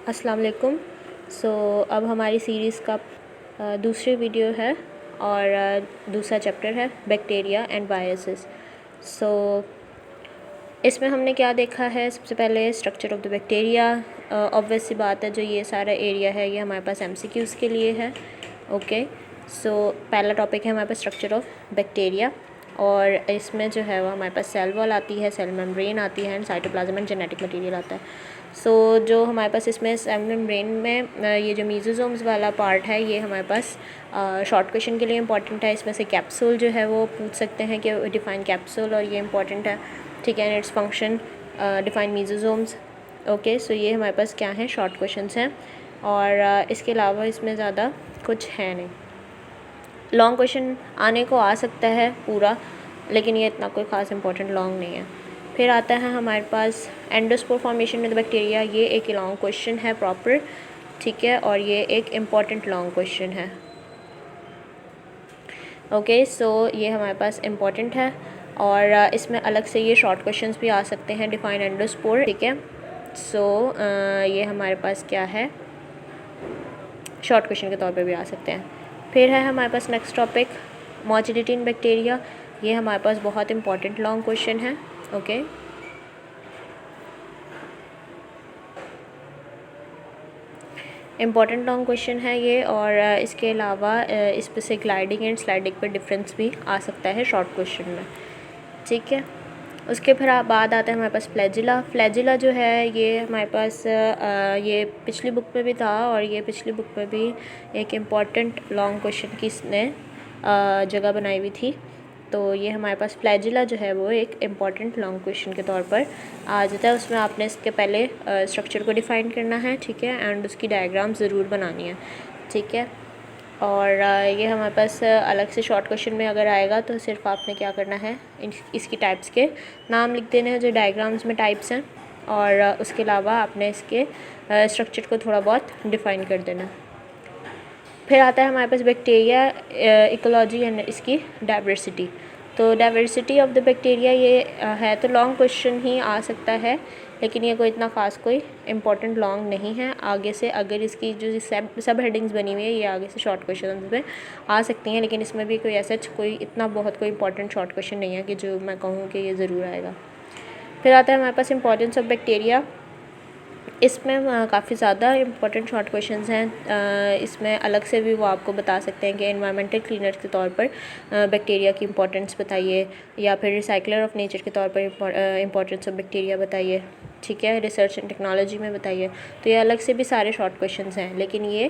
अस्सलाम वालेकुम। अब हमारी सीरीज़ का दूसरी वीडियो है और दूसरा चैप्टर है बैक्टीरिया एंड वायरसेस। इसमें हमने क्या देखा है, सबसे पहले structure of the bacteria. Obvious सी बात है, जो ये सारा एरिया है ये हमारे पास MCQs के लिए है। ओके, पहला टॉपिक है हमारे पास स्ट्रक्चर ऑफ बैक्टीरिया, और इसमें जो है वो हमारे पास सेल वॉल आती है, सेल मेम्ब्रेन आती है, and cytoplasm and genetic material आता है। जो हमारे पास इसमें सेल मेम्ब्रेन में ये जो मीजोसोम्स वाला पार्ट है ये हमारे पास शॉर्ट क्वेश्चन के लिए इंपॉर्टेंट है। इसमें से कैप्सूल जो है वो पूछ सकते हैं कि डिफाइन कैप्सूल, और ये इंपॉर्टेंट है, ठीक है। Its function define mesosomes. Okay, ये हमारे पास क्या है, शॉर्ट क्वेश्चंस हैं, और इसके अलावा इसमें ज़्यादा कुछ है नहीं। लॉन्ग क्वेश्चन आने को आ सकता है पूरा, लेकिन ये इतना कोई ख़ास इंपॉर्टेंट लॉन्ग नहीं है। फिर आता है हमारे पास एंडोस्पोर फॉर्मेशन में बैक्टीरिया। ये एक लॉन्ग क्वेश्चन है प्रॉपर, ठीक है, और ये एक इम्पॉर्टेंट लॉन्ग क्वेश्चन है। ओके, ये हमारे पास इम्पॉर्टेंट है, और इसमें अलग से ये शॉर्ट क्वेश्चंस भी आ सकते हैं, डिफाइन एंडोस्पोर, ठीक है। ये हमारे पास क्या है, शॉर्ट क्वेश्चन के तौर पे भी आ सकते हैं। फिर है हमारे पास next topic motility in bacteria. ये हमारे पास बहुत इंपॉर्टेंट लॉन्ग क्वेश्चन है। ओके, इम्पॉर्टेंट लॉन्ग क्वेश्चन है ये, और इसके अलावा इस पे से ग्लाइडिंग एंड स्लाइडिंग पे डिफरेंस भी आ सकता है शॉर्ट क्वेश्चन में, ठीक है। उसके फिर बाद आता है हमारे पास फ्लैजिला। फ्लैजिला जो है ये हमारे पास ये पिछली बुक में भी था, और ये पिछली बुक में भी एक इम्पॉर्टेंट लॉन्ग क्वेश्चन की इसने जगह बनाई हुई थी। तो ये हमारे पास फ्लैजिला जो है वो एक इम्पॉर्टेंट लॉन्ग क्वेश्चन के तौर पर आ जाता है। उसमें आपने इसके पहले स्ट्रक्चर को डिफ़ाइन करना है, ठीक है, एंड उसकी डायग्राम ज़रूर बनानी है, ठीक है। और ये हमारे पास अलग से शॉर्ट क्वेश्चन में अगर आएगा तो सिर्फ आपने क्या करना है, इसकी टाइप्स के नाम लिख देने हैं जो डायग्राम्स में टाइप्स हैं, और उसके अलावा आपने इसके स्ट्रक्चर को थोड़ा बहुत डिफ़ाइन कर देना। फिर आता है हमारे पास बैक्टीरिया इकोलॉजी एंड इसकी डाइवर्सिटी। तो डाइवर्सिटी ऑफ द बैक्टीरिया ये है तो लॉन्ग क्वेश्चन ही आ सकता है, लेकिन ये कोई इतना ख़ास कोई इम्पोर्टेंट लॉन्ग नहीं है। आगे से अगर इसकी जो सब हेडिंग्स बनी हुई है ये आगे से शॉर्ट क्वेश्चन में आ सकती हैं, लेकिन इसमें भी कोई ऐसा कोई इतना बहुत कोई इंपॉर्टेंट शॉर्ट क्वेश्चन नहीं है कि जो मैं कहूँ कि ये ज़रूर आएगा। फिर आता है हमारे पास इंपॉर्टेंस ऑफ बैक्टीरिया। इसमें काफ़ी ज़्यादा इंपॉर्टेंट शॉर्ट क्वेश्चंस हैं। इसमें अलग से भी वो आपको बता सकते हैं कि एनवायरमेंटल क्लीनर के तौर पर बैक्टीरिया की इंपॉर्टेंस बताइए, या फिर रिसाइकलर ऑफ नेचर के तौर पर इंपॉर्टेंस ऑफ बैक्टीरिया बताइए, ठीक है, रिसर्च एंड टेक्नोलॉजी में बताइए। तो ये अलग से भी सारे शॉर्ट क्वेश्चंस हैं, लेकिन ये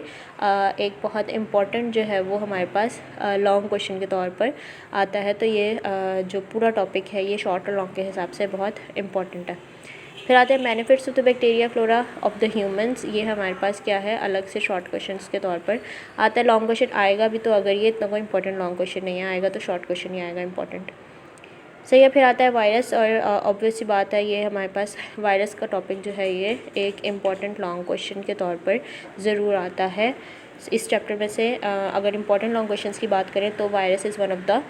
एक बहुत इम्पॉर्टेंट जो है वो हमारे पास लॉन्ग क्वेश्चन के तौर पर आता है। तो ये जो पूरा टॉपिक है ये शॉर्ट और लॉन्ग के हिसाब से बहुत इम्पॉर्टेंट है। फिर आते हैं benefits of the bacteria flora of the humans. ये हमारे पास क्या है, अलग से शॉर्ट क्वेश्चंस के तौर पर आता है। लॉन्ग क्वेश्चन आएगा भी, तो अगर ये इतना कोई इंपॉर्टेंट लॉन्ग क्वेश्चन नहीं आएगा तो शॉर्ट क्वेश्चन ही आएगा इंपॉर्टेंट, सही है। फिर आता है वायरस, और ऑब्वियस सी बात है ये हमारे पास वायरस का टॉपिक जो है ये एक इम्पॉर्टेंट लॉन्ग क्वेश्चन के तौर पर ज़रूर आता है। इस चैप्टर में से अगर इम्पॉर्टेंट लॉन्ग क्वेश्चन की बात करें तो virus is one of the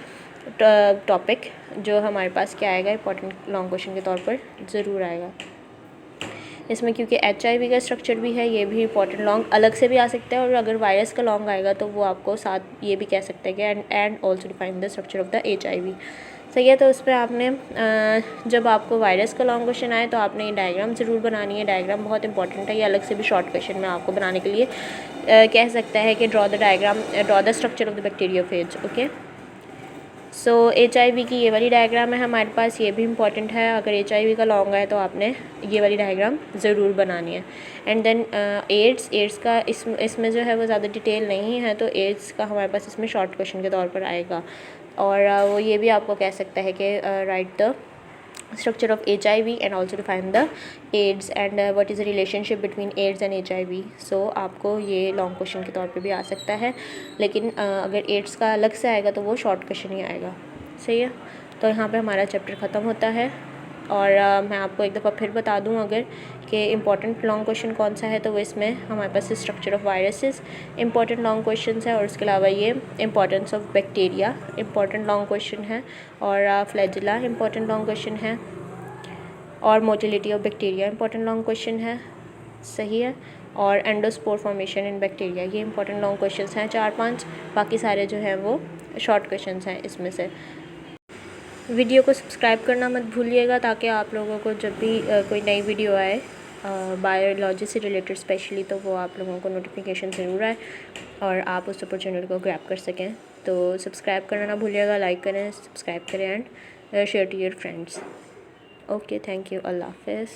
topic जो हमारे पास क्या आएगा, इंपॉर्टेंट लॉन्ग क्वेश्चन के तौर पर ज़रूर आएगा। इसमें क्योंकि HIV का स्ट्रक्चर भी है, ये भी इंपॉर्टेंट लॉन्ग अलग से भी आ सकता है, और अगर वायरस का लॉन्ग आएगा तो वो आपको साथ ये भी कह सकते हैं कि and also define the structure of the HIV, सही है। तो उस पर आपने जब आपको वायरस का लॉन्ग क्वेश्चन आए तो आपने ये डायग्राम ज़रूर बनानी है। डायग्राम बहुत इंपॉर्टेंट है, ये अलग से भी शॉर्ट क्वेश्चन में आपको बनाने के लिए कह सकता है कि draw the diagram, draw the structure of the bacteriophage. Okay, HIV की ये वाली डायग्राम है हमारे पास, ये भी इम्पॉर्टेंट है। अगर HIV का लॉन्ग है तो आपने ये वाली डायग्राम ज़रूर बनानी है। एंड देन एड्स का इसमें जो है वो ज़्यादा डिटेल नहीं है, तो एड्स का हमारे पास इसमें शॉर्ट क्वेश्चन के तौर पर आएगा, और वो ये भी आपको कह सकता है कि right the structure of HIV and also define the AIDS and what is the relationship between AIDS and HIV। आपको ये लॉन्ग क्वेश्चन के तौर पे भी आ सकता है, लेकिन अगर AIDS का अलग से आएगा तो वो शॉर्ट क्वेश्चन ही आएगा, सही है। तो यहाँ पे हमारा चैप्टर ख़त्म होता है, और मैं आपको एक दफ़ा फिर बता दूँ अगर कि इंपॉर्टेंट लॉन्ग क्वेश्चन कौन सा है, तो वो इसमें हमारे पास structure of viruses important long question है, और उसके अलावा ये importance of bacteria important long question है, और फ्लैजिला इंपॉर्टेंट लॉन्ग क्वेश्चन है, और motility of bacteria important long question है, सही है। और एंडोस्पोर फॉर्मेशन इन बैक्टीरिया। ये इंपॉर्टेंट लॉन्ग क्वेश्चंस हैं 4-5, बाकी सारे जो हैं वो शॉर्ट क्वेश्चंस हैं इसमें से। वीडियो को सब्सक्राइब करना मत भूलिएगा ताकि आप लोगों को जब भी कोई नई वीडियो आए बायोलॉजी से रिलेटेड स्पेशली, तो वो आप लोगों को नोटिफिकेशन ज़रूर आए और आप उस अपॉर्चुनिटी को ग्रैब कर सकें। तो सब्सक्राइब करना ना भूलिएगा, लाइक करें, सब्सक्राइब करें and share to your friends. Okay, thank you, अल्लाह हाफ़िज़।